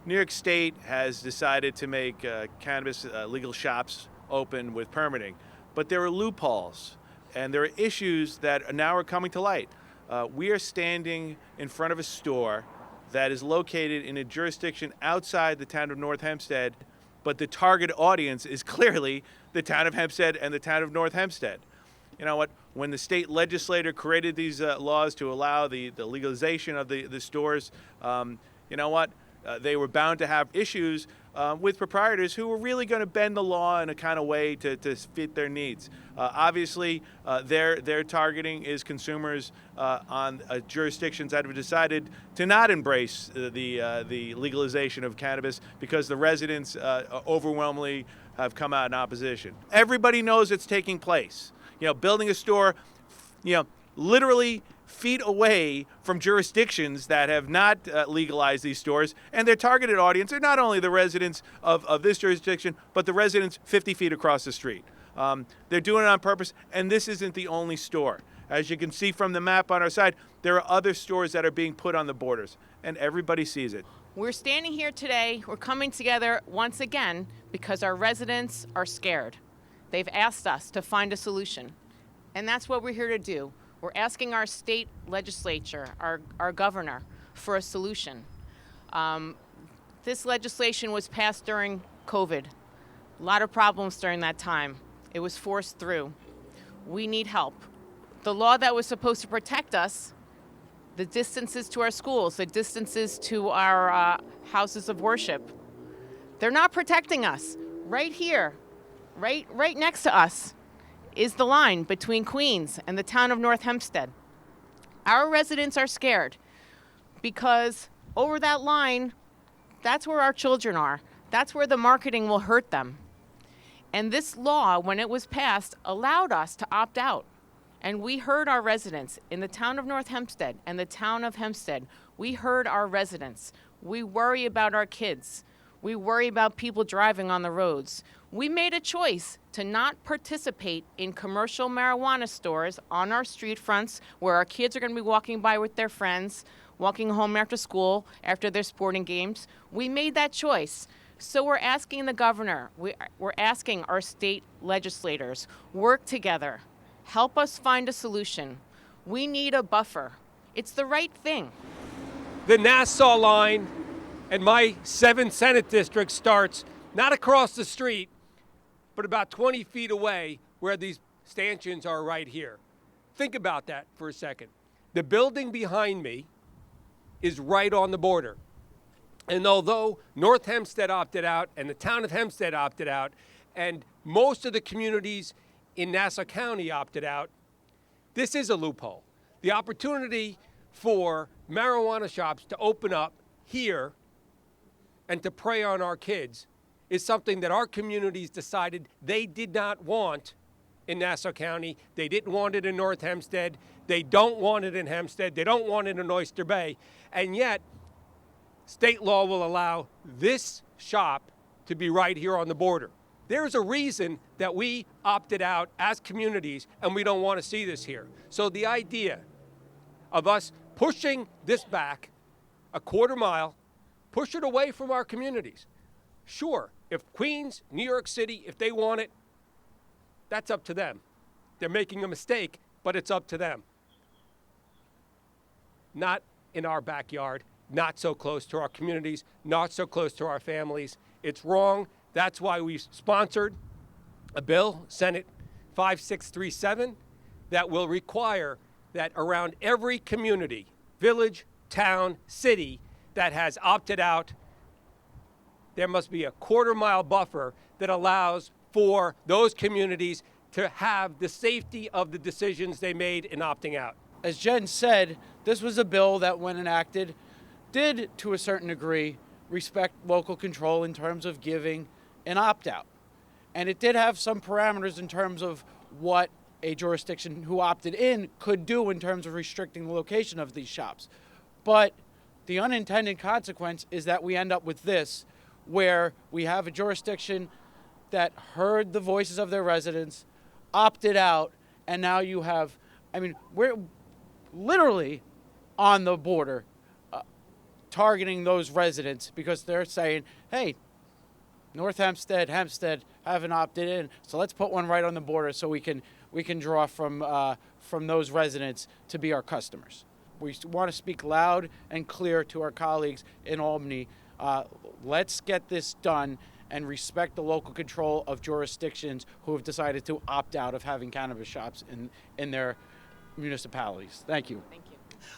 New York State has decided to make cannabis legal shops open with permitting, but there are loopholes and there are issues that now are coming to light. We are standing in front of a store that is located in a jurisdiction outside the town of North Hempstead, but the target audience is clearly the town of Hempstead and the town of North Hempstead. You know what? When the state legislator created these laws to allow the legalization of the stores, you know what? They were bound to have issues with proprietors who were really going to bend the law in a kind of way to fit their needs. Obviously, their targeting is consumers on jurisdictions that have decided to not embrace the legalization of cannabis because the residents overwhelmingly have come out in opposition. Everybody knows it's taking place. You know, building a store, literally feet away from jurisdictions that have not legalized these stores, and their targeted audience are not only the residents of this jurisdiction, but the residents 50 feet across the street. They're doing it on purpose, and this isn't the only store. As you can see from the map on our side, there are other stores that are being put on the borders, and everybody sees it. We're standing here today, we're coming together once again because our residents are scared. They've asked us to find a solution, and that's what we're here to do. We're asking our state legislature, our governor, for a solution. This legislation was passed during COVID. A lot of problems during that time. It was forced through. We need help. The law that was supposed to protect us, the distances to our schools, the distances to our houses of worship, they're not protecting us. Right here, right next to us, is the line between Queens and the town of North Hempstead. Our residents are scared because over that line, that's where our children are. That's where the marketing will hurt them. And this law, when it was passed, allowed us to opt out. And we heard our residents in the town of North Hempstead and the town of Hempstead. We heard our residents. We worry about our kids. We worry about people driving on the roads. We made a choice to not participate in commercial marijuana stores on our street fronts where our kids are going to be walking by with their friends, walking home after school, after their sporting games. We made that choice. So we're asking the governor, we're asking our state legislators, work together, help us find a solution. We need a buffer. It's the right thing. The Nassau line and my 7th Senate district starts not across the street, but about 20 feet away where these stanchions are right here. Think about that for a second. The building behind me is right on the border. And although North Hempstead opted out and the town of Hempstead opted out, and most of the communities in Nassau County opted out, this is a loophole. The opportunity for marijuana shops to open up here and to prey on our kids is something that our communities decided they did not want in Nassau County. They didn't want it in North Hempstead. They don't want it in Hempstead. They don't want it in Oyster Bay. And yet, state law will allow this shop to be right here on the border. There's a reason that we opted out as communities, and we don't want to see this here. So the idea of us pushing this back a quarter mile, push it away from our communities. Sure, if Queens, New York City, if they want it, that's up to them. They're making a mistake, but it's up to them. Not in our backyard, not so close to our communities, not so close to our families. It's wrong. That's why we sponsored a bill, Senate 5637, that will require that around every community, village, town, city that has opted out, there must be a quarter-mile buffer that allows for those communities to have the safety of the decisions they made in opting out. As Jen said, this was a bill that, when enacted, did, to a certain degree, respect local control in terms of giving an opt-out. And it did have some parameters in terms of what a jurisdiction who opted in could do in terms of restricting the location of these shops. But the unintended consequence is that we end up with this, where we have a jurisdiction that heard the voices of their residents, opted out, and now you have, we're literally on the border targeting those residents because they're saying, hey, North Hempstead, Hempstead haven't opted in, so let's put one right on the border so we can draw from those residents to be our customers. We want to speak loud and clear to our colleagues in Albany. Let's get this done and respect the local control of jurisdictions who have decided to opt out of having cannabis shops in their municipalities. Thank you. Thank you.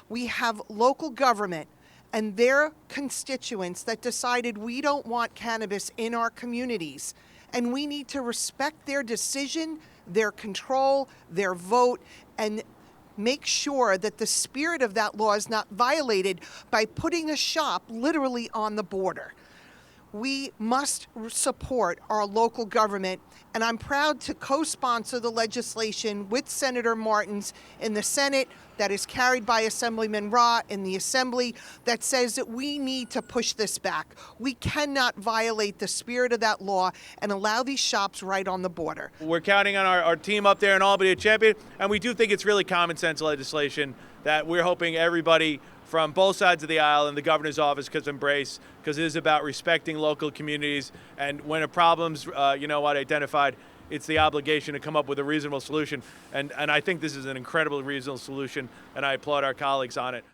We have local government and their constituents that decided we don't want cannabis in our communities. And we need to respect their decision, their control, their vote, and make sure that the spirit of that law is not violated by putting a shop literally on the border. We must support our local government, and I'm proud to co-sponsor the legislation with Senator Martins in the Senate that is carried by Assemblyman Ra in the Assembly that says that we need to push this back. We cannot violate the spirit of that law and allow these shops right on the border. We're counting on our team up there in Albany to champion, and we do think it's really common sense legislation that we're hoping everybody from both sides of the aisle and the governor's office could embrace, because it is about respecting local communities. And when a problem's identified, it's the obligation to come up with a reasonable solution. And I think this is an incredibly reasonable solution, and I applaud our colleagues on it.